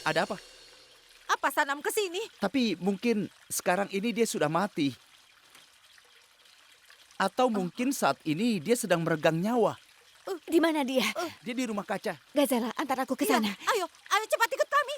Ada apa? Apa Sanam ke sini? Tapi mungkin sekarang ini dia sudah mati. Atau Oh, mungkin saat ini dia sedang meregang nyawa. Di mana dia? Dia di rumah kaca. Gazala, antar aku ke iya, sana. ayo, ayo cepat ikut kami.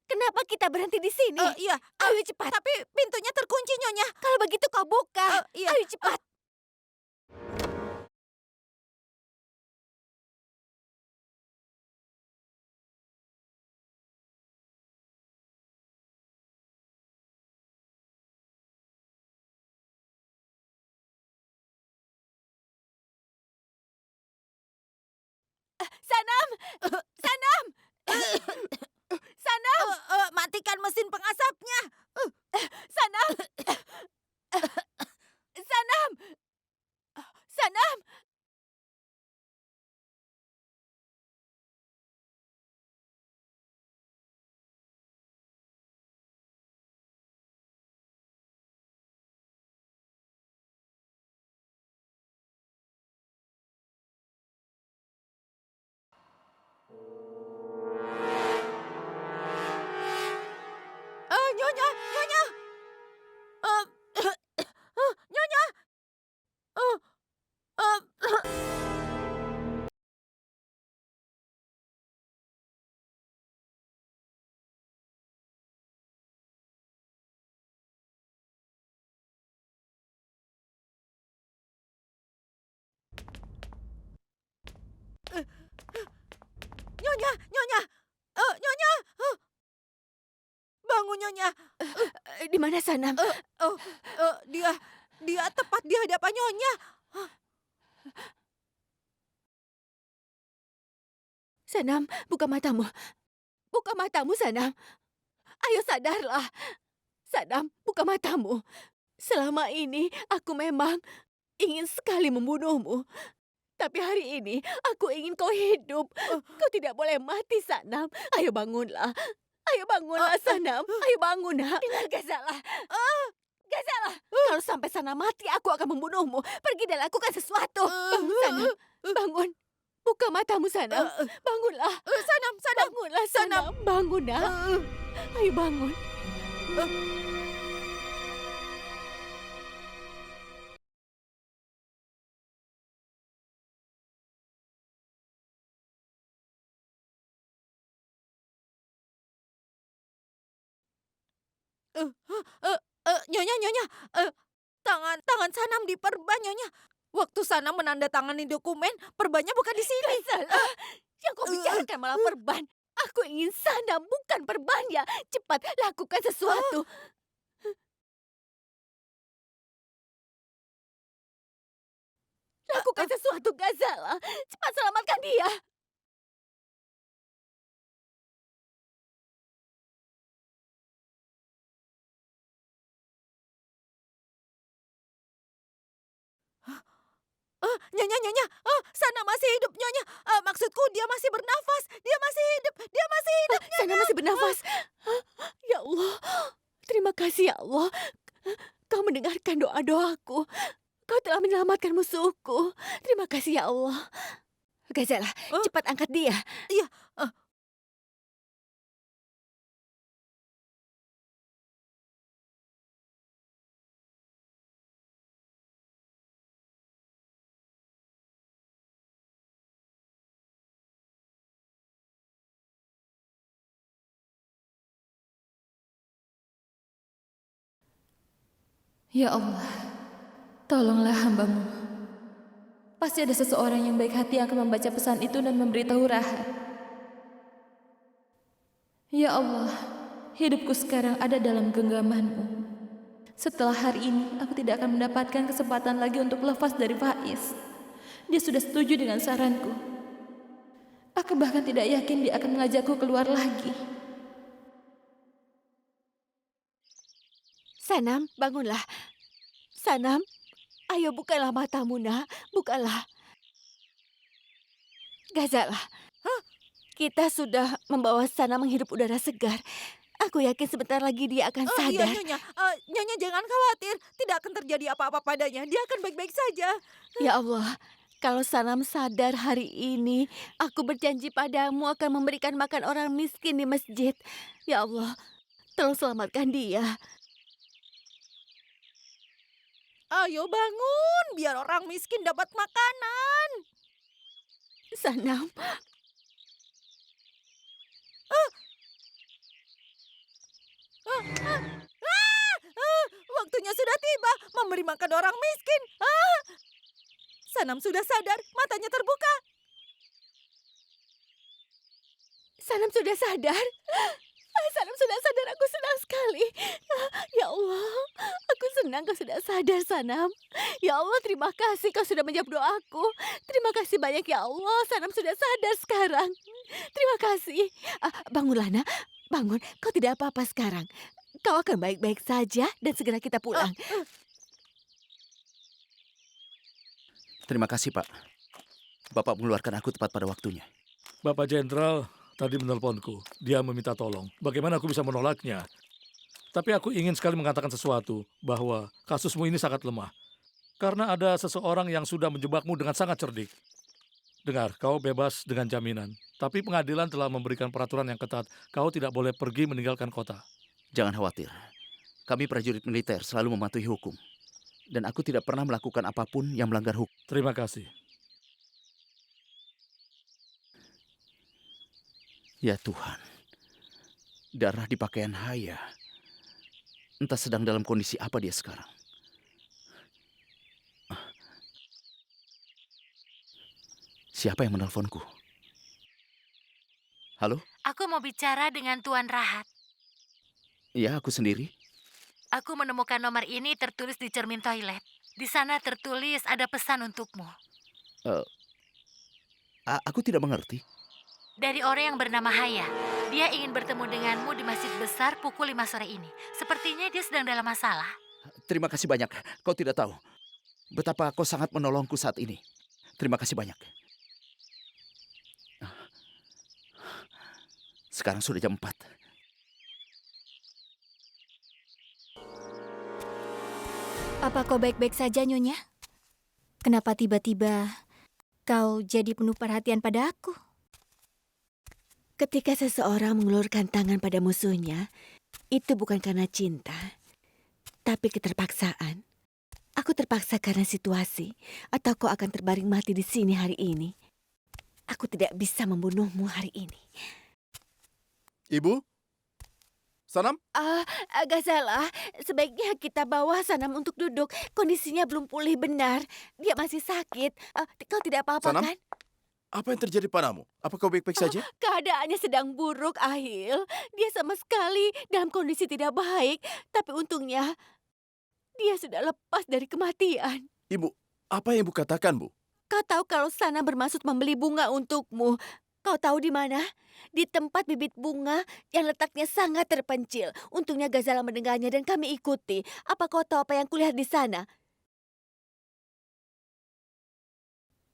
Kenapa kita berhenti di sini? Iya, Ayo cepat. tapi pintunya terkunci, Nyonya. Kalau begitu kau buka. Iya. Ayo cepat. Sanam! Sanam! Sanam! Matikan mesin pengasapnya. Sanam! Sanam! Sanam! Nyonya, Nyonya. Eh, Nyonya. Eh, eh, Nyonya, Nyonya. Nyonya. Bangun, Nyonya. Di mana Sanam? Eh, oh, dia tepat di hadapan Nyonya. Sanam, buka matamu. Buka matamu, Sanam. Ayo sadarlah. Sanam, buka matamu. Selama ini aku memang ingin sekali membunuhmu. Tapi hari ini aku ingin kau hidup. Kau tidak boleh mati, Sanam. Ayo bangunlah. Ayo bangunlah, Sanam. Ayo bangun, nak. Dengar Gazala. Gazala, kalau sampai Sanam mati, aku akan membunuhmu. Pergi dan lakukan sesuatu. Bangun, Sanam. Bangun. Buka matamu, Sanam. Bangunlah. Sanam, Sanam. Bangunlah, Sanam. Sanam. Bangun, nak. Ayo bangun. Nyonya, Nyonya. Eh, tangan Sanam diperban, Nyonya. Waktu Sanam menandatangani dokumen, perbannya bukan di sini. Gazala, yang kau bicarakan malah perban. Aku ingin Sanam, bukan perbannya. Cepat, lakukan sesuatu. Lakukan sesuatu, Gazala. Cepat selamatkan dia. Nyonya, Nyonya. Sanam masih hidup, Nyonya. Maksudku dia masih bernafas. Dia masih hidup. Dia masih hidup, Sanam Nyonya. masih bernafas. Ya Allah, terima kasih ya Allah. Kau mendengarkan doa-doaku. Kau telah menyelamatkan musuhku. Terima kasih ya Allah. Gazala, Eh, cepat angkat dia. Iya. Ya Allah, tolonglah hamba-Mu. Pasti ada seseorang yang baik hati yang akan membaca pesan itu dan memberitahu Rahat. Ya Allah, hidupku sekarang ada dalam genggaman-Mu. Setelah hari ini, aku tidak akan mendapatkan kesempatan lagi untuk lepas dari Faiz. Dia sudah setuju dengan saranku. Aku bahkan tidak yakin dia akan mengajakku keluar lagi. Sanam, bangunlah. Sanam, ayo bukalah matamu, nak. Bukalah. Gazala, kita sudah membawa Sanam menghirup udara segar. Aku yakin sebentar lagi dia akan Oh iya, sadar. Nyonya. Nyonya jangan khawatir. Tidak akan terjadi apa-apa padanya. Dia akan baik-baik saja. Ya Allah, kalau Sanam sadar hari ini, aku berjanji padamu akan memberikan makan orang miskin di masjid. Ya Allah, tolong selamatkan dia. Ayo bangun, biar orang miskin dapat makanan. Sanam, Waktunya sudah tiba memberi makan orang miskin. Sanam sudah sadar, matanya terbuka. Sanam sudah sadar. Sanam sudah sadar, aku senang sekali. Ya Allah, aku senang kau sudah sadar, Sanam. Ya Allah, terima kasih kau sudah menjawab doaku. Terima kasih banyak ya Allah, Sanam sudah sadar sekarang. Terima kasih. Bangunlah, nak. Bangun, kau tidak apa-apa sekarang. Kau akan baik-baik saja dan segera kita pulang. Terima kasih, Pak. Bapak mengeluarkan aku tepat pada waktunya. Bapak Jenderal tadi menelponku. Dia meminta tolong. Bagaimana aku bisa menolaknya? Tapi aku ingin sekali mengatakan sesuatu, bahwa kasusmu ini sangat lemah. Karena ada seseorang yang sudah menjebakmu dengan sangat cerdik. Dengar, kau bebas dengan jaminan. Tapi pengadilan telah memberikan peraturan yang ketat. Kau tidak boleh pergi meninggalkan kota. Jangan khawatir. Kami prajurit militer selalu mematuhi hukum. Dan aku tidak pernah melakukan apapun yang melanggar hukum. Terima kasih. Ya Tuhan. Darah di pakaian Haya. Entah sedang dalam kondisi apa dia sekarang. Siapa yang menelponku? Halo? Aku mau bicara dengan Tuan Rahat. Ya, aku sendiri. Aku menemukan nomor ini tertulis di cermin toilet. Di sana tertulis ada pesan untukmu. Aku tidak mengerti. Dari orang yang bernama Haya. Dia ingin bertemu denganmu di masjid besar pukul 5 sore ini. Sepertinya dia sedang dalam masalah. Terima kasih banyak. Kau tidak tahu betapa kau sangat menolongku saat ini. Terima kasih banyak. Sekarang sudah jam 4. Apa kau baik-baik saja, Nyonya? Kenapa tiba-tiba kau jadi penuh perhatian pada aku? Ketika seseorang mengulurkan tangan pada musuhnya, itu bukan karena cinta, tapi keterpaksaan. Aku terpaksa karena situasi, atau kau akan terbaring mati di sini hari ini. Aku tidak bisa membunuhmu hari ini. Ibu? Sanam? Agak salah. Sebaiknya kita bawa Sanam untuk duduk. Kondisinya belum pulih benar. Dia masih sakit. Kau tidak apa-apa Sanam? kan? Apa yang terjadi padamu? Apa kau baik-baik saja? Keadaannya sedang buruk, Ahil. Dia sama sekali dalam kondisi tidak baik. Tapi untungnya, dia sudah lepas dari kematian. Ibu, apa yang ibu katakan, Bu? Kau tahu kalau Sanam bermaksud membeli bunga untukmu. Kau tahu di mana? Di tempat bibit bunga yang letaknya sangat terpencil. Untungnya Gazala mendengarnya dan kami ikuti. Apa kau tahu apa yang kulihat di sana?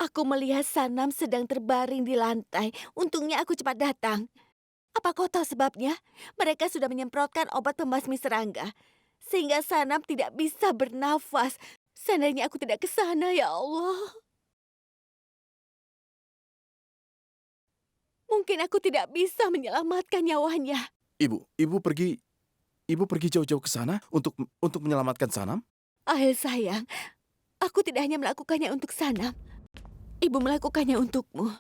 Aku melihat Sanam sedang terbaring di lantai. Untungnya aku cepat datang. Apa kau tahu sebabnya? Mereka sudah menyemprotkan obat pembasmi serangga. Sehingga Sanam tidak bisa bernafas. Seandainya aku tidak ke sana, ya Allah. Mungkin aku tidak bisa menyelamatkan nyawanya. Ibu pergi jauh-jauh ke sana untuk menyelamatkan Sanam? Ahil sayang, aku tidak hanya melakukannya untuk Sanam. Ibu melakukannya untukmu.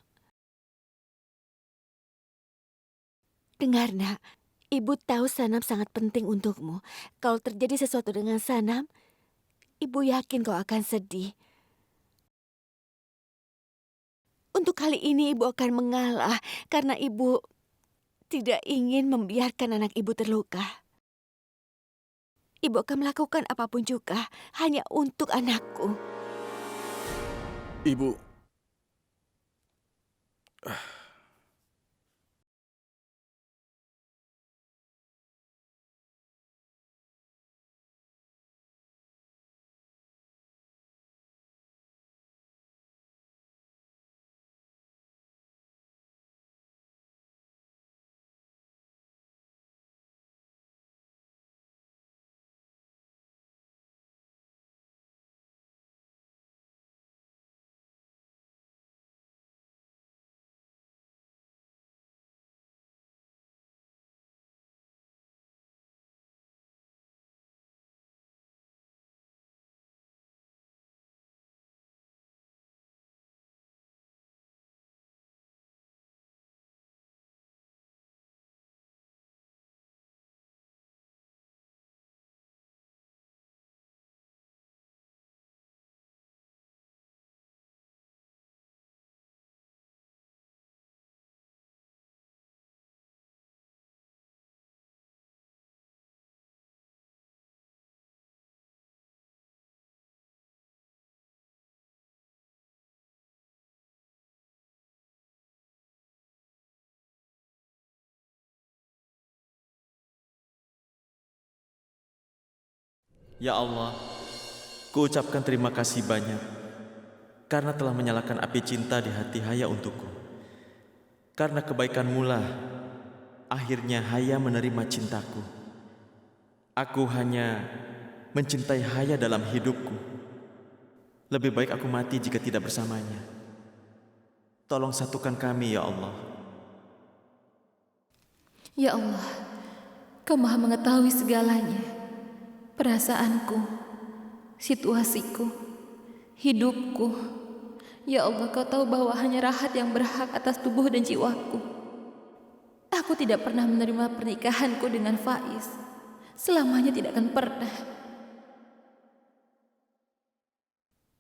Dengar, nak. Ibu tahu Sanam sangat penting untukmu. Kalau terjadi sesuatu dengan Sanam, Ibu yakin kau akan sedih. Untuk kali ini ibu akan mengalah karena ibu tidak ingin membiarkan anak ibu terluka. Ibu akan melakukan apapun juga hanya untuk anakku. Ibu, Ya Allah, kuucapkan terima kasih banyak karena telah menyalakan api cinta di hati Haya untukku. Karena kebaikan-Mu lah, akhirnya Haya menerima cintaku. Aku hanya mencintai Haya dalam hidupku. Lebih baik aku mati jika tidak bersamanya. Tolong satukan kami, ya Allah. Ya Allah, Kau Maha mengetahui segalanya. Perasaanku, situasiku, hidupku. Ya Allah, Kau tahu bahwa hanya Rahat yang berhak atas tubuh dan jiwaku. Aku tidak pernah menerima pernikahanku dengan Faiz. Selamanya tidak akan pernah.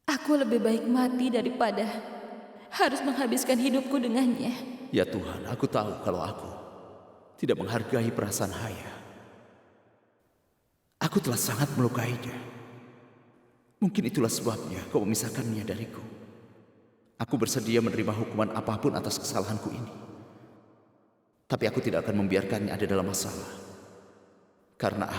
Aku lebih baik mati daripada harus menghabiskan hidupku dengannya. Ya Tuhan, aku tahu kalau aku tidak menghargai perasaan Haya. Aku telah sangat melukainya. Mungkin itulah sebabnya kau memisahkannya dariku. Aku bersedia menerima hukuman apapun atas kesalahanku ini. Tapi aku tidak akan membiarkannya ada dalam masalah. Karena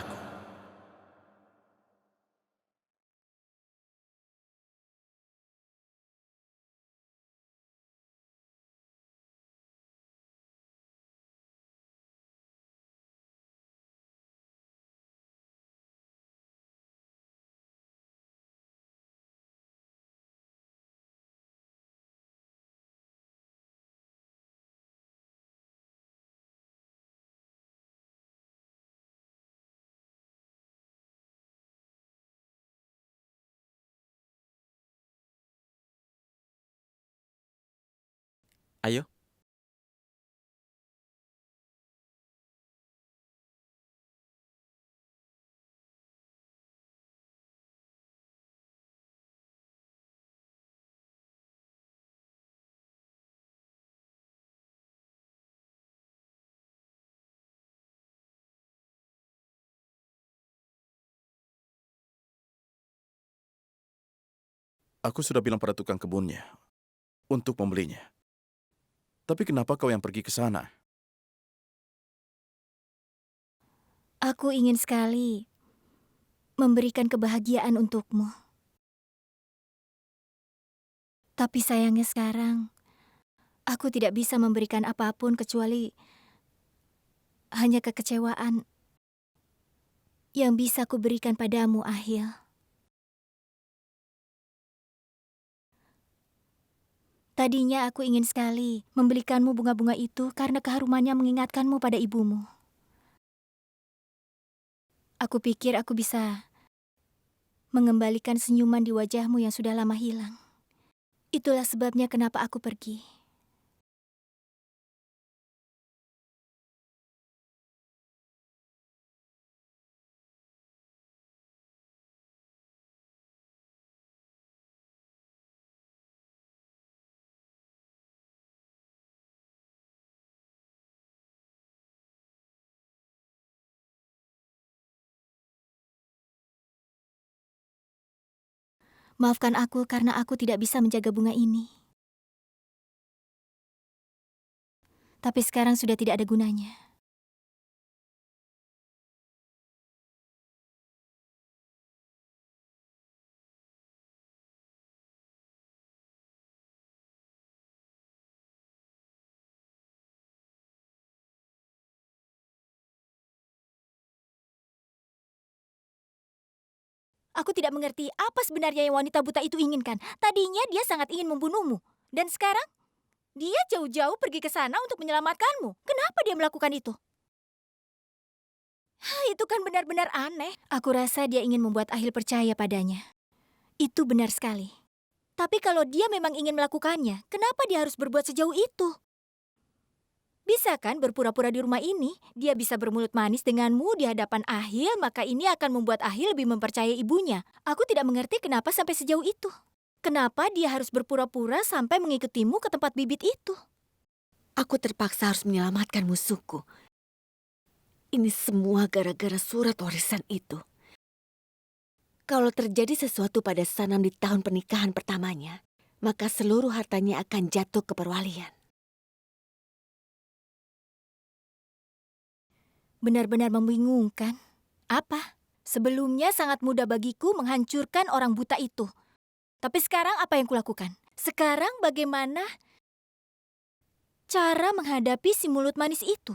Ayo. aku sudah bilang pada tukang kebunnya untuk membelinya. Tapi kenapa kau yang pergi ke sana? Aku ingin sekali memberikan kebahagiaan untukmu. Tapi sayangnya sekarang, aku tidak bisa memberikan apapun kecuali hanya kekecewaan yang bisa kuberikan padamu, Ahil. Tadinya aku ingin sekali membelikanmu bunga-bunga itu karena keharumannya mengingatkanmu pada ibumu. Aku pikir aku bisa mengembalikan senyuman di wajahmu yang sudah lama hilang. Itulah sebabnya kenapa aku pergi. Maafkan aku karena aku tidak bisa menjaga bunga ini. Tapi sekarang sudah tidak ada gunanya. Aku tidak mengerti apa sebenarnya yang wanita buta itu inginkan. Tadinya dia sangat ingin membunuhmu. Dan sekarang, dia jauh-jauh pergi ke sana untuk menyelamatkanmu. Kenapa dia melakukan itu? Itu kan benar-benar aneh. Aku rasa dia ingin membuat Ahil percaya padanya. Itu benar sekali. Tapi kalau dia memang ingin melakukannya, kenapa dia harus berbuat sejauh itu? Bisa kan berpura-pura di rumah ini? Dia bisa bermulut manis denganmu di hadapan Ahil, maka ini akan membuat Ahil lebih mempercayai ibunya. Aku tidak mengerti kenapa sampai sejauh itu. Kenapa dia harus berpura-pura sampai mengikutimu ke tempat bibit itu? Aku terpaksa harus menyelamatkan musuhku. Ini semua gara-gara surat warisan itu. Kalau terjadi sesuatu pada Sanam di tahun pernikahan pertamanya, maka seluruh hartanya akan jatuh ke perwalian. Benar-benar membingungkan. Apa? Sebelumnya sangat mudah bagiku menghancurkan orang buta itu. Tapi sekarang apa yang kulakukan? Sekarang bagaimana cara menghadapi si mulut manis itu?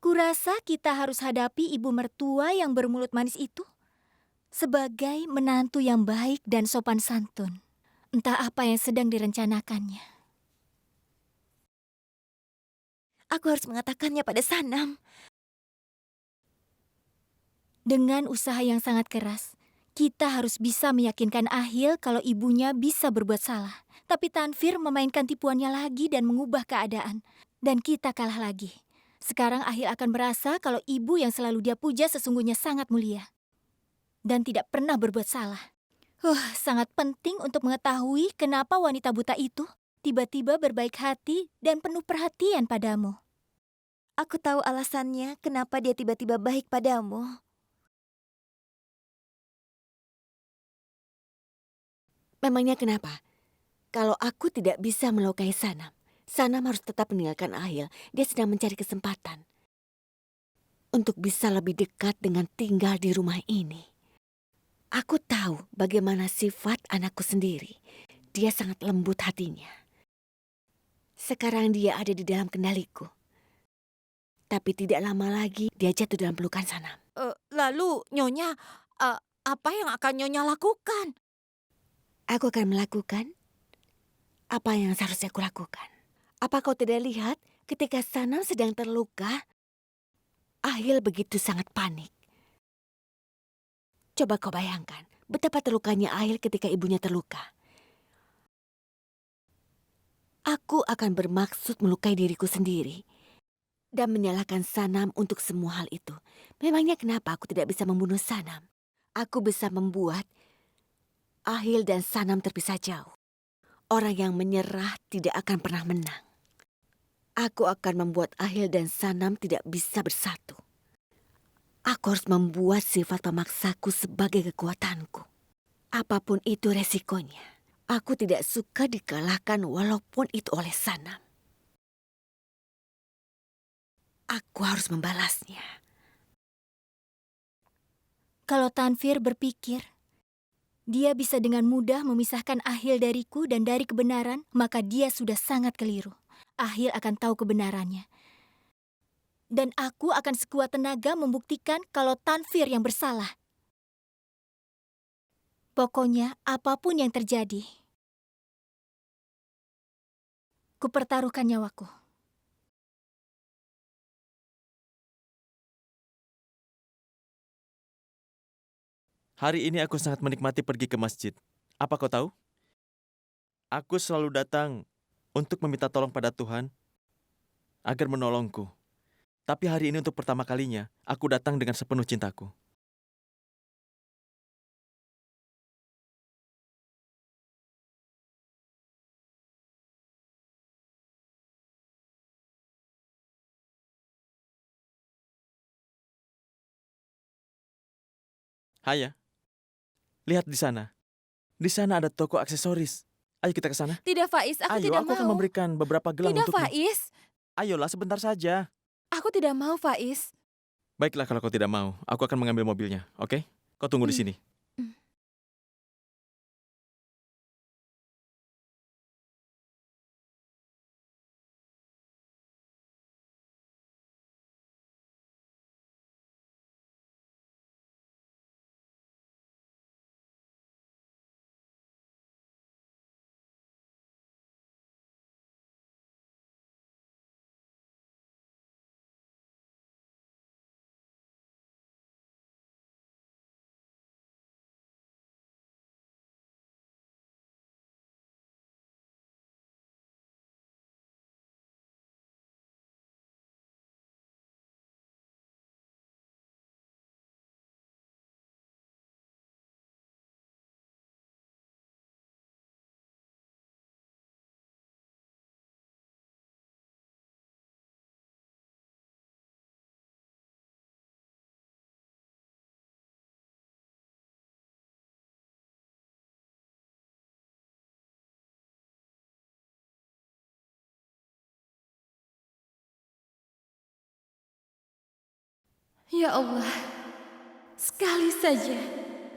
Kurasa kita harus hadapi ibu mertua yang bermulut manis itu sebagai menantu yang baik dan sopan santun. Entah apa yang sedang direncanakannya. Aku harus mengatakannya pada Sanam. Dengan usaha yang sangat keras, kita harus bisa meyakinkan Ahil kalau ibunya bisa berbuat salah. Tapi Tanfir memainkan tipuannya lagi dan mengubah keadaan. Dan kita kalah lagi. Sekarang Ahil akan merasa kalau ibu yang selalu dia puja sesungguhnya sangat mulia. Dan tidak pernah berbuat salah. Sangat penting untuk mengetahui kenapa wanita buta itu tiba-tiba berbaik hati dan penuh perhatian padamu. Aku tahu alasannya kenapa dia tiba-tiba baik padamu. Memangnya kenapa? Kalau aku tidak bisa melukai Sanam, Sanam harus tetap meninggalkan Ahil. Dia sedang mencari kesempatan untuk bisa lebih dekat dengan tinggal di rumah ini. Aku tahu bagaimana sifat anakku sendiri. Dia sangat lembut hatinya. Sekarang dia ada di dalam kendaliku. Tapi tidak lama lagi dia jatuh dalam pelukan Sanam. Lalu, Nyonya, apa yang akan Nyonya lakukan? Aku akan melakukan apa yang seharusnya aku lakukan. Apa kau tidak lihat ketika Sanam sedang terluka, Ahil begitu sangat panik. Coba kau bayangkan betapa terlukanya Ahil ketika ibunya terluka. Aku akan bermaksud melukai diriku sendiri dan menyalahkan Sanam untuk semua hal itu. Memangnya kenapa aku tidak bisa membunuh Sanam? Aku bisa membuat Ahil dan Sanam terpisah jauh. Orang yang menyerah tidak akan pernah menang. Aku akan membuat Ahil dan Sanam tidak bisa bersatu. Aku harus membuat sifat pemaksaku sebagai kekuatanku. Apapun itu resikonya. Aku tidak suka dikalahkan walaupun itu oleh Sanam. Aku harus membalasnya. Kalau Tanfir berpikir dia bisa dengan mudah memisahkan Ahil dariku dan dari kebenaran, maka dia sudah sangat keliru. Ahil akan tahu kebenarannya. Dan aku akan sekuat tenaga membuktikan kalau Tanfir yang bersalah. Pokoknya apapun yang terjadi, kupertaruhkan nyawaku. Hari ini aku sangat menikmati pergi ke masjid. Apa kau tahu? Aku selalu datang untuk meminta tolong pada Tuhan agar menolongku. Tapi hari ini untuk pertama kalinya, aku datang dengan sepenuh cintaku. Haya, Lihat di sana. Di sana ada toko aksesoris. Ayo kita ke sana. Tidak, Faiz, aku Ayo, tidak aku akan mau. memberikan beberapa gelang Tidak, untukmu. Faiz. Ayolah, sebentar saja. Aku tidak mau, Faiz. Baiklah kalau kau tidak mau, aku akan mengambil mobilnya, oke? Kau tunggu di sini. Ya Allah, sekali saja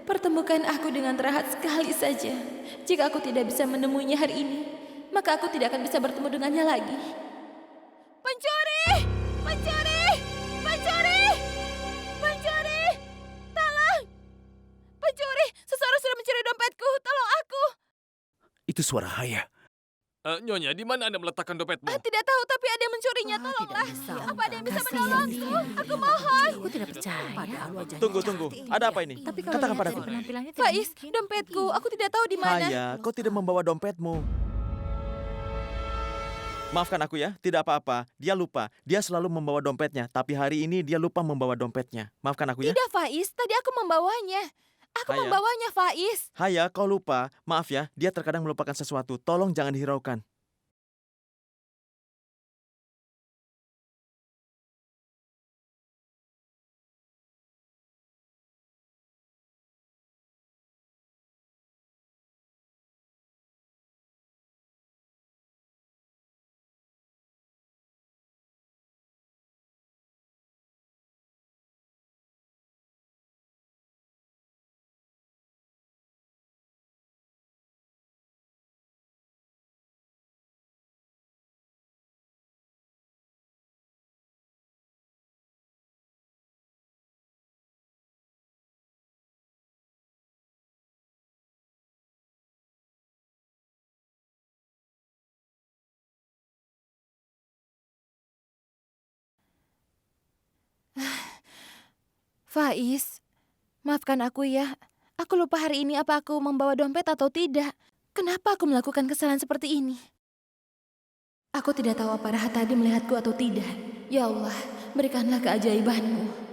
pertemukan aku dengan Rahat sekali saja. Jika aku tidak bisa menemuinya hari ini, maka aku tidak akan bisa bertemu dengannya lagi. Pencuri! Pencuri! Pencuri! Pencuri! Tolong! Pencuri! Seseorang sudah mencuri dompetku. Tolong aku. Itu suara Haya. Nyonya, di mana Anda meletakkan dompetmu? Tidak tahu, tapi ada yang mencurinya. Tolonglah. Apa ada yang bisa menolongku? Aku mohon. Aku tidak percaya. Tunggu. Ada apa ini? Tapi kalau Katakan lihat padaku. dari penampilannya tidak Faiz, mungkin. dompetku. Aku tidak tahu di mana. Haya, kau tidak membawa dompetmu. Maafkan aku ya, tidak apa-apa. Dia lupa. Dia selalu membawa dompetnya, tapi hari ini dia lupa membawa dompetnya. Maafkan aku ya. Tidak, Faiz. Tadi aku membawanya. Aku Haya. membawanya, Faiz. Haya, kau lupa. Maaf ya, dia terkadang melupakan sesuatu. Tolong jangan dihiraukan. Faiz, maafkan aku ya. Aku lupa hari ini apa aku membawa dompet atau tidak. Kenapa aku melakukan kesalahan seperti ini? Aku tidak tahu apa Rahat tadi melihatku atau tidak. Ya Allah, berikanlah keajaibanmu.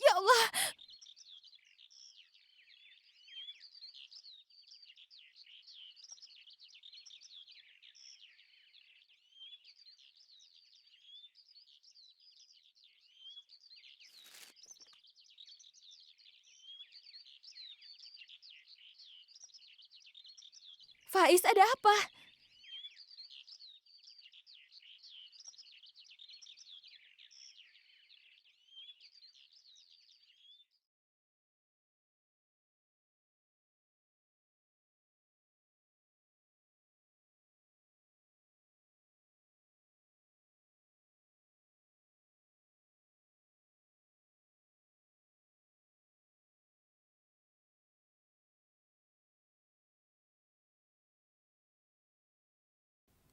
Ya Allah, Faiz, ada apa?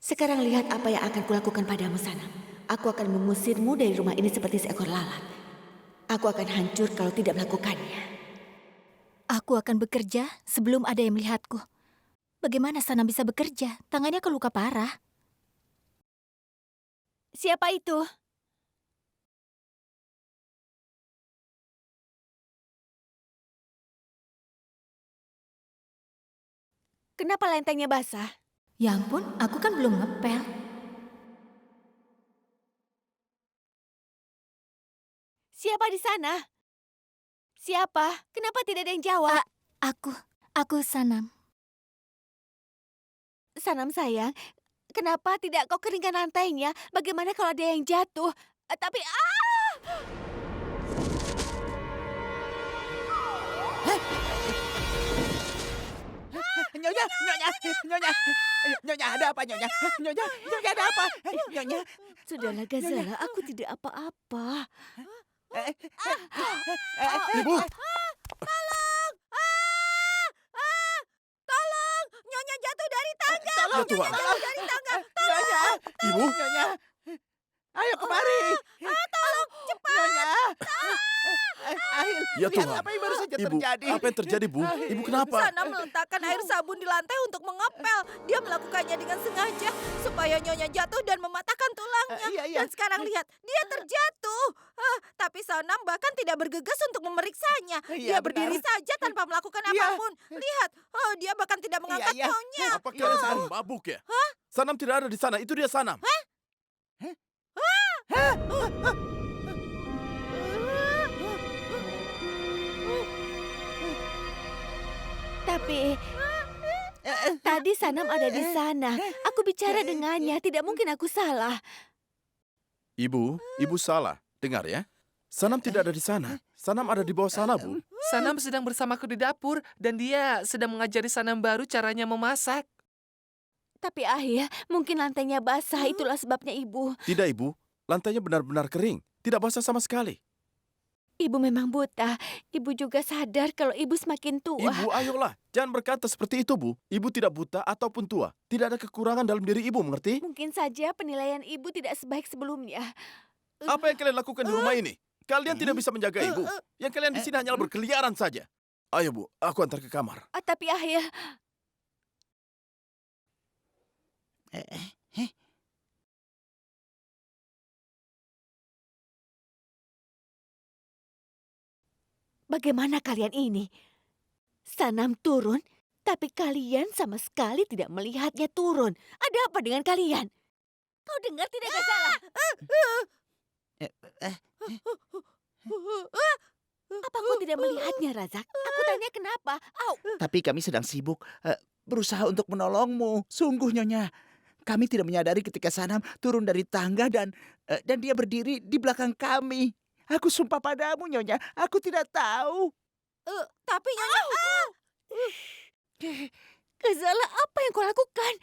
Sekarang lihat apa yang akan kulakukan padamu, Sanam. Aku akan mengusirmu dari rumah ini seperti seekor lalat. Aku akan hancur kalau tidak melakukannya. Aku akan bekerja sebelum ada yang melihatku. Bagaimana Sanam bisa bekerja? Tangannya keluka parah. Siapa itu? Kenapa lantainya basah? Ya ampun, aku kan belum ngepel. Siapa di sana? Siapa? Kenapa tidak ada yang jawab? Aku Sanam. Sanam sayang, kenapa tidak kau keringkan lantainya? Bagaimana kalau ada yang jatuh? Tapi Nyonya, ada apa Nyonya? Nyonya ada apa? Nyonya. sudahlah Gazala, aku tidak apa-apa. Ibu, Tolong! Nyonya jatuh dari tangga! ya Tuhan. Jatuh dari tangga! Nyonya, Ibu, Nyonya. Ayo kemari. Tolong! Cepat! Nyonya. Ahil, Ya lihat Tuhan. apa yang baru saja Ibu, terjadi. apa yang terjadi, Bu? Ibu kenapa? Sanam meletakkan air sabun di lantai untuk mengepel. Dia melakukannya dengan sengaja supaya Nyonya jatuh dan mematahkan tulangnya. Iya. Dan sekarang lihat, dia terjatuh. Tapi Sanam bahkan tidak bergegas untuk memeriksanya. Iya, Dia berdiri benar. saja tanpa melakukan Iya. apapun. Lihat, dia bahkan tidak mengangkat Iya. Nyonya. Apa kalian sedang mabuk ya? Sanam tidak ada di sana, itu dia Sanam. Tapi tadi Sanam ada di sana. Aku bicara dengannya, tidak mungkin aku salah. Ibu salah. Dengar ya. Sanam tidak ada di sana. Sanam ada di bawah sana, Bu. Sanam sedang bersamaku di dapur dan dia sedang mengajari Sanam baru caranya memasak. Tapi Ayah, mungkin lantainya basah, itulah sebabnya Ibu. Tidak, Ibu. Lantainya benar-benar kering. Tidak basah sama sekali. Ibu memang buta. Ibu juga sadar kalau Ibu semakin tua. Ibu, ayolah. Jangan berkata seperti itu, Bu. Ibu tidak buta ataupun tua. Tidak ada kekurangan dalam diri Ibu, mengerti? Mungkin saja penilaian Ibu tidak sebaik sebelumnya. Apa yang kalian lakukan di rumah ini? Kalian tidak bisa menjaga Ibu. Yang kalian di sini hanyalah berkeliaran saja. Ayo, Bu. Aku antar ke kamar. Tapi Ayah, bagaimana kalian ini? Sanam turun, tapi kalian sama sekali tidak melihatnya turun. Ada apa dengan kalian? Kau dengar tidak Gazala? Apa kau tidak melihatnya, Razak? Aku tanya kenapa? Au! Tapi kami sedang sibuk berusaha untuk menolongmu. Sungguh Nyonya. Kami tidak menyadari ketika Sanam turun dari tangga dan dia berdiri di belakang kami. Aku sumpah padamu Nyonya, aku tidak tahu. Tapi Nyonya... Gazala, apa yang kau lakukan?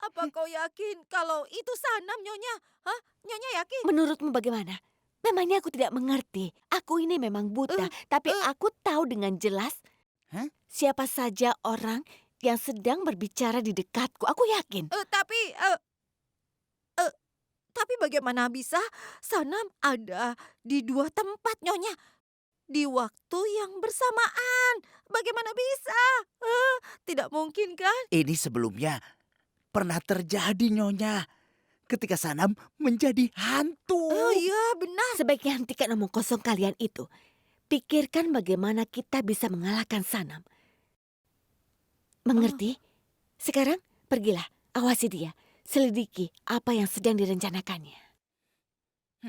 Apa kau yakin kalau itu Sanam, Nyonya? Hah? Nyonya yakin? Menurutmu bagaimana? Memangnya aku tidak mengerti. Aku ini memang buta, tapi aku tahu dengan jelas siapa saja orang yang sedang berbicara di dekatku. Aku yakin. Tapi bagaimana bisa Sanam ada di dua tempat, Nyonya? Di waktu yang bersamaan. Bagaimana bisa? Tidak mungkin kan? Ini sebelumnya pernah terjadi Nyonya. Ketika Sanam menjadi hantu. Oh iya, benar. Sebaiknya hentikan omong kosong kalian itu. Pikirkan bagaimana kita bisa mengalahkan Sanam. Mengerti? Sekarang pergilah, awasi dia. Selidiki apa yang sedang direncanakannya.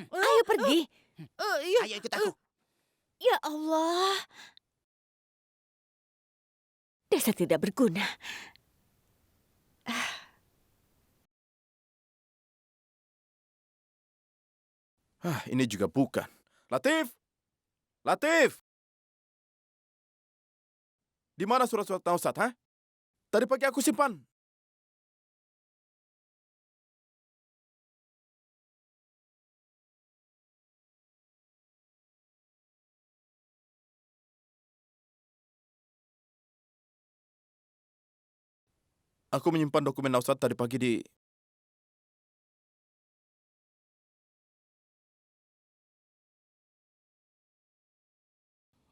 Ayo pergi. Iya. Ayo ikut aku. Ya Allah. Dasar tidak berguna. Ini juga bukan. Latif! Latif! Di mana surat-surat Nausat, ha? Tadi pagi aku simpan. Aku menyimpan dokumen Nausat tadi pagi di...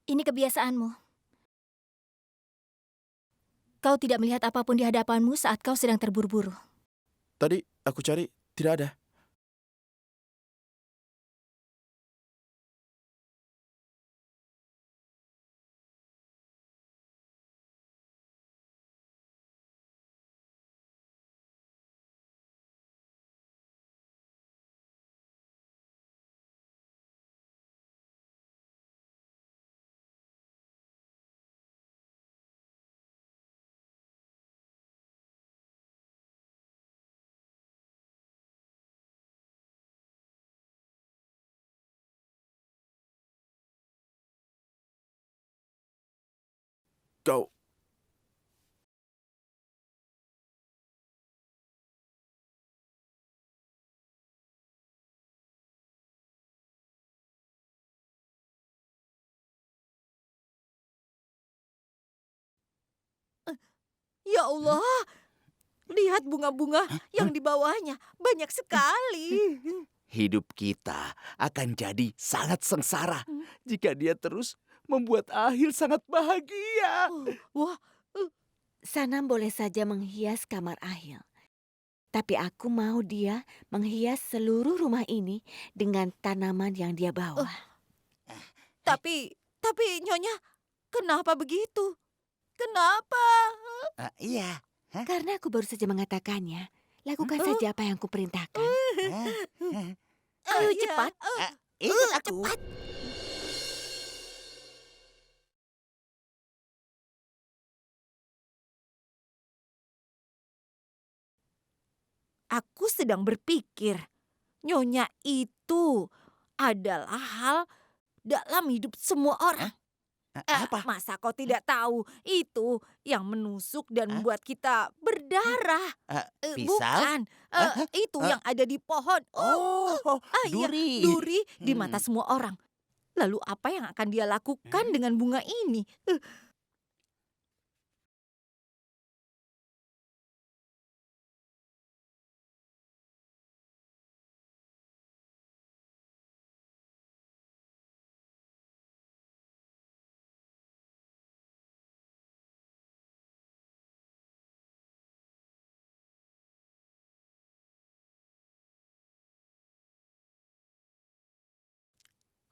Ini kebiasaanmu. Kau tidak melihat apapun di hadapanmu saat kau sedang terburu-buru. Tadi aku cari, tidak ada. Kau... Ya Allah, lihat bunga-bunga yang di bawahnya. Banyak sekali. Hidup kita akan jadi sangat sengsara jika dia terus membuat Ahil sangat bahagia. Wah, Sanam boleh saja menghias kamar Ahil. Tapi aku mau dia menghias seluruh rumah ini dengan tanaman yang dia bawa. tapi Nyonya, kenapa begitu? Kenapa? Iya. Karena aku baru saja mengatakannya. Lakukan saja apa yang kuperintahkan. Ayo Iya. cepat. Ikut aku. Cepat. Aku sedang berpikir, Nyonya itu adalah hal dalam hidup semua orang. Apa? Masa kau tidak tahu itu yang menusuk dan membuat kita berdarah? Pisau? Bukan, itu yang ada di pohon. Oh, Iya, duri. duri di mata semua orang. Lalu apa yang akan dia lakukan dengan bunga ini?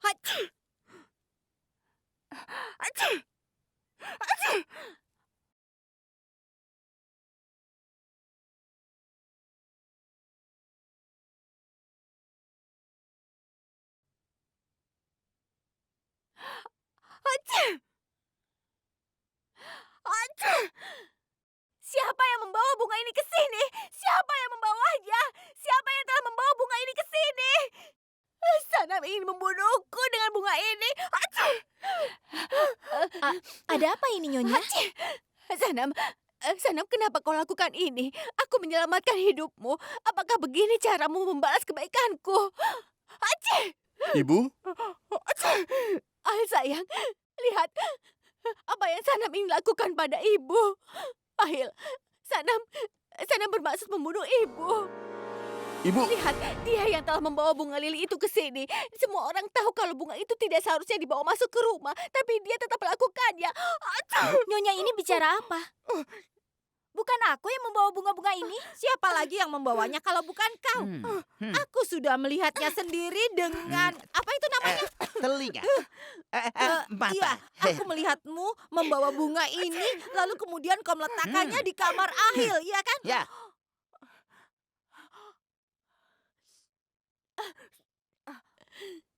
Hachi! Hachi! Hachi! Hachi! Hachi! Siapa yang membawa bunga ini ke sini? Siapa yang membawanya? Siapa yang telah membawa bunga ini ke sini? Sanam ingin membunuhku dengan bunga ini. Hachi! Ada apa ini, Nyonya? Hachi! Sanam, kenapa kau lakukan ini? Aku menyelamatkan hidupmu. Apakah begini caramu membalas kebaikanku? Hachi! Ibu? Sayang, lihat apa yang Sanam ingin lakukan pada ibu. Ahil, Sanam bermaksud membunuh ibu. Ibu? Lihat, dia yang telah membawa bunga lili itu ke sini. Semua orang tahu kalau bunga itu tidak seharusnya dibawa masuk ke rumah, tapi dia tetap melakukannya. Nyonya ini bicara apa? Bukan aku yang membawa bunga-bunga ini. Siapa lagi yang membawanya kalau bukan kau? Aku sudah melihatnya sendiri dengan apa itu namanya? Telinga. Mata. Iya, aku melihatmu membawa bunga ini, lalu kemudian kau meletakkannya di kamar Ahil, iya kan? Ya.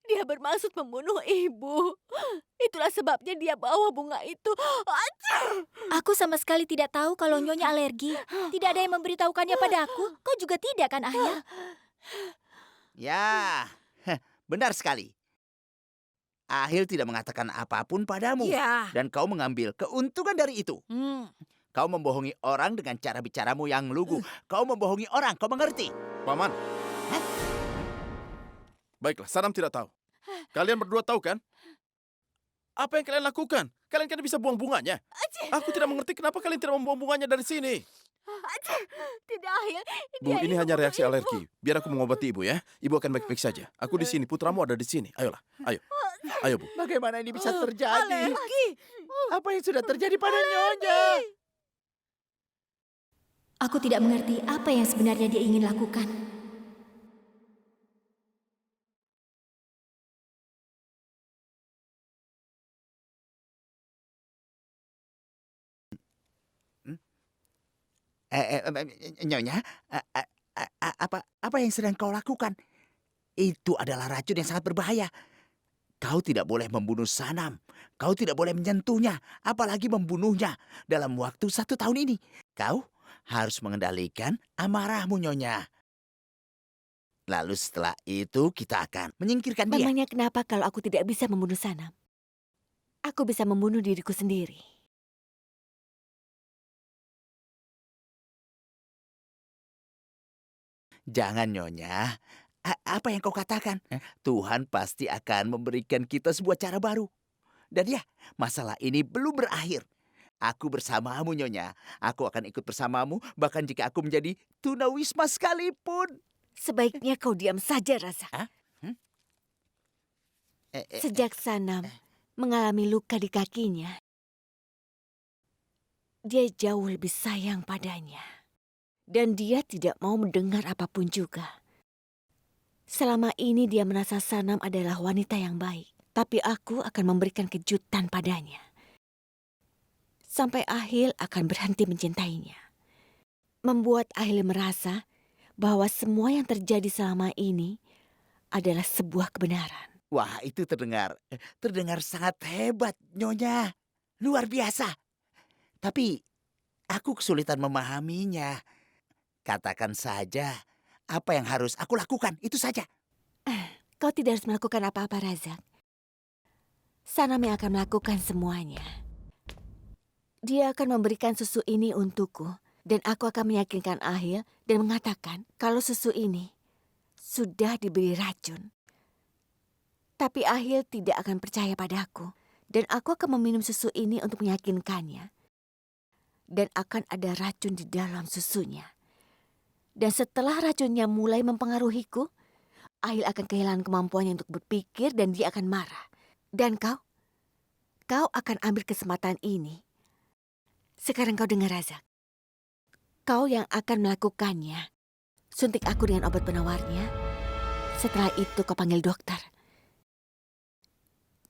Dia bermaksud membunuh ibu. Itulah sebabnya dia bawa bunga itu. Aku sama sekali tidak tahu kalau Nyonya alergi. Tidak ada yang memberitahukannya padaku. Kau juga tidak kan, Ahil? Ya, benar sekali. Ahil tidak mengatakan apapun padamu. Iya. Dan kau mengambil keuntungan dari itu. Kau membohongi orang dengan cara bicaramu yang lugu. Kau membohongi orang, kau mengerti? Paman. Baiklah, Sanam tidak tahu. Kalian berdua tahu kan? Apa yang kalian lakukan? Kalian kan bisa buang bunganya. Aku tidak mengerti kenapa kalian tidak membuang bunganya dari sini. Tidak, Ahil. Bu, Dia ini hanya membunuh reaksi ibu. alergi. Biar aku mengobati ibu ya. Ibu akan baik-baik saja. Aku di sini, putramu ada di sini. Ayolah, ayo. Ayo, Bu. Bagaimana ini bisa terjadi? Alergi. Apa yang sudah terjadi pada Nyonya? Aku tidak mengerti apa yang sebenarnya dia ingin lakukan. Nyonya, apa yang sedang kau lakukan? Itu adalah racun yang sangat berbahaya. Kau tidak boleh membunuh Sanam. Kau tidak boleh menyentuhnya, apalagi membunuhnya dalam waktu 1 tahun ini. Kau harus mengendalikan amarahmu, Nyonya. Lalu setelah itu kita akan menyingkirkan dia. Memangnya kenapa kalau aku tidak bisa membunuh Sanam? Aku bisa membunuh diriku sendiri. Jangan, Nyonya. Apa yang kau katakan? Tuhan pasti akan memberikan kita sebuah cara baru. Dan ya, masalah ini belum berakhir. Aku bersamamu, Nyonya. Aku akan ikut bersamamu, bahkan jika aku menjadi tunawisma sekalipun. Sebaiknya kau diam saja, Razak. Hah? Sejak Sanam mengalami luka di kakinya, dia jauh lebih sayang padanya. Dan dia tidak mau mendengar apapun juga. Selama ini dia merasa Sanam adalah wanita yang baik. Tapi aku akan memberikan kejutan padanya. Sampai Ahil akan berhenti mencintainya. Membuat Ahil merasa bahwa semua yang terjadi selama ini adalah sebuah kebenaran. Wah, itu terdengar sangat hebat, Nyonya. Luar biasa. Tapi aku kesulitan memahaminya. Katakan saja apa yang harus aku lakukan, itu saja. Kau tidak harus melakukan apa-apa, Razak. Sanam yang akan melakukan semuanya. Dia akan memberikan susu ini untukku, dan aku akan meyakinkan Ahil dan mengatakan kalau susu ini sudah diberi racun. Tapi Ahil tidak akan percaya padaku, dan aku akan meminum susu ini untuk meyakinkannya. Dan akan ada racun di dalam susunya. Dan setelah racunnya mulai mempengaruhiku, Ahil akan kehilangan kemampuannya untuk berpikir dan dia akan marah. Dan kau akan ambil kesempatan ini. Sekarang kau dengar, Razak. Kau yang akan melakukannya. Suntik aku dengan obat penawarnya. Setelah itu kau panggil dokter.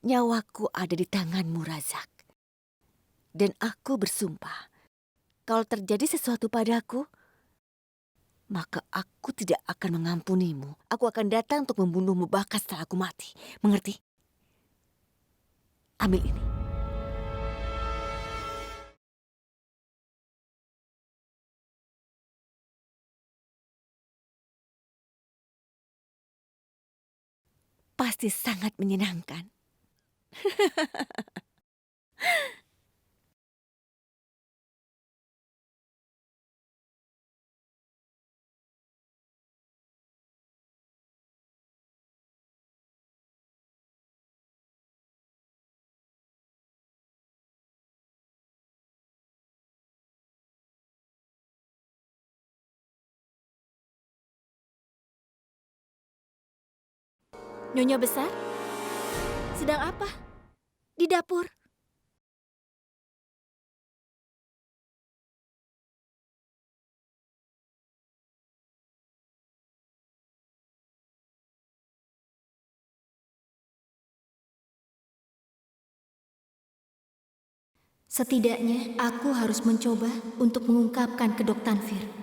Nyawaku ada di tanganmu, Razak. Dan aku bersumpah, kalau terjadi sesuatu padaku, maka aku tidak akan mengampunimu. Aku akan datang untuk membunuhmu bahkan setelah aku mati. Mengerti? Ambil ini. Pasti sangat menyenangkan. Nyonya besar? Sedang apa? Di dapur. Setidaknya aku harus mencoba untuk mengungkapkan ke Dok Tanfir.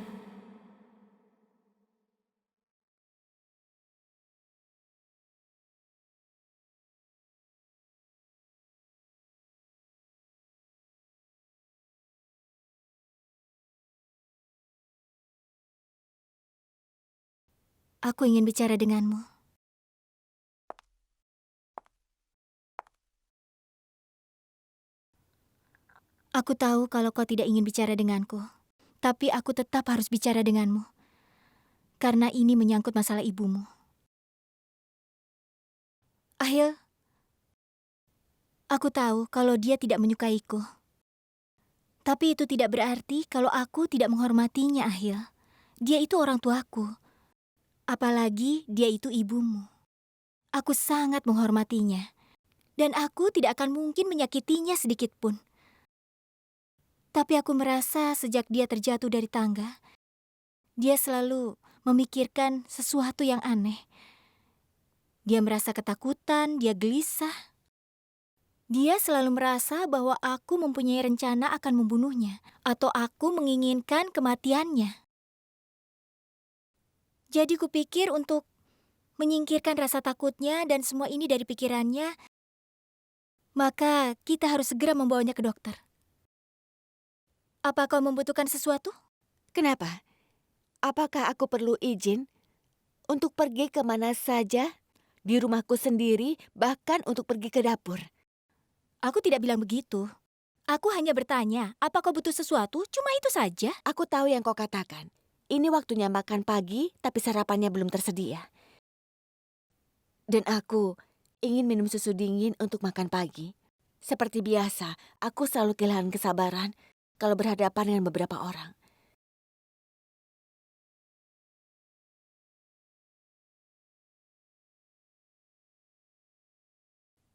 Aku ingin bicara denganmu. Aku tahu kalau kau tidak ingin bicara denganku, tapi aku tetap harus bicara denganmu. Karena ini menyangkut masalah ibumu. Ahil, aku tahu kalau dia tidak menyukaiku. Tapi itu tidak berarti kalau aku tidak menghormatinya, Ahil. Dia itu orang tuaku. Apalagi dia itu ibumu. Aku sangat menghormatinya. Dan aku tidak akan mungkin menyakitinya sedikit pun. Tapi aku merasa sejak dia terjatuh dari tangga, dia selalu memikirkan sesuatu yang aneh. Dia merasa ketakutan, dia gelisah. Dia selalu merasa bahwa aku mempunyai rencana akan membunuhnya, atau aku menginginkan kematiannya. Jadi kupikir untuk menyingkirkan rasa takutnya dan semua ini dari pikirannya, maka kita harus segera membawanya ke dokter. Apa kau membutuhkan sesuatu? Kenapa? Apakah aku perlu izin untuk pergi kemana saja di rumahku sendiri, bahkan untuk pergi ke dapur? Aku tidak bilang begitu. Aku hanya bertanya, apa kau butuh sesuatu? Cuma itu saja. Aku tahu yang kau katakan. Ini waktunya makan pagi, tapi sarapannya belum tersedia. Dan aku ingin minum susu dingin untuk makan pagi. Seperti biasa, aku selalu kehilangan kesabaran kalau berhadapan dengan beberapa orang.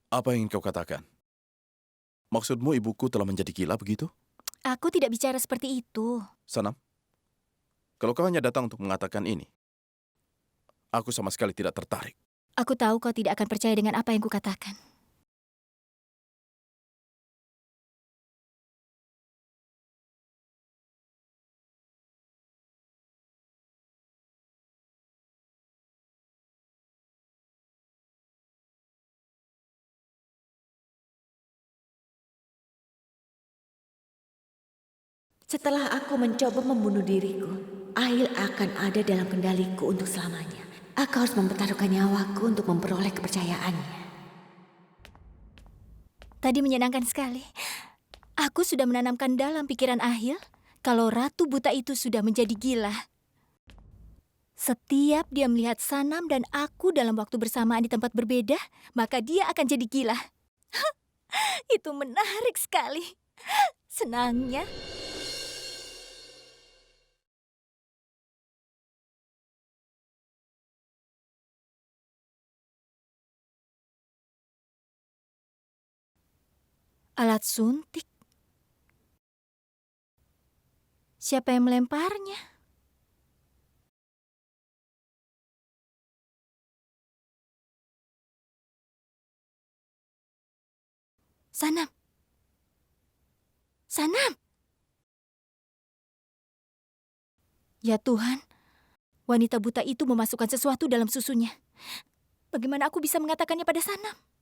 Apa yang ingin kau katakan? Maksudmu ibuku telah menjadi gila begitu? Aku tidak bicara seperti itu. Sanam, kalau kau hanya datang untuk mengatakan ini, aku sama sekali tidak tertarik. Aku tahu kau tidak akan percaya dengan apa yang kukatakan. Setelah aku mencoba membunuh diriku, Ahil akan ada dalam kendaliku untuk selamanya. Aku harus mempertaruhkan nyawaku untuk memperoleh kepercayaannya. Tadi menyenangkan sekali. Aku sudah menanamkan dalam pikiran Ahil kalau Ratu Buta itu sudah menjadi gila. Setiap dia melihat Sanam dan aku dalam waktu bersamaan di tempat berbeda, maka dia akan jadi gila. Itu menarik sekali. Senangnya. Alat suntik. Siapa yang melemparnya? Sanam. Sanam. Ya Tuhan, wanita buta itu memasukkan sesuatu dalam susunya. Bagaimana aku bisa mengatakannya pada Sanam?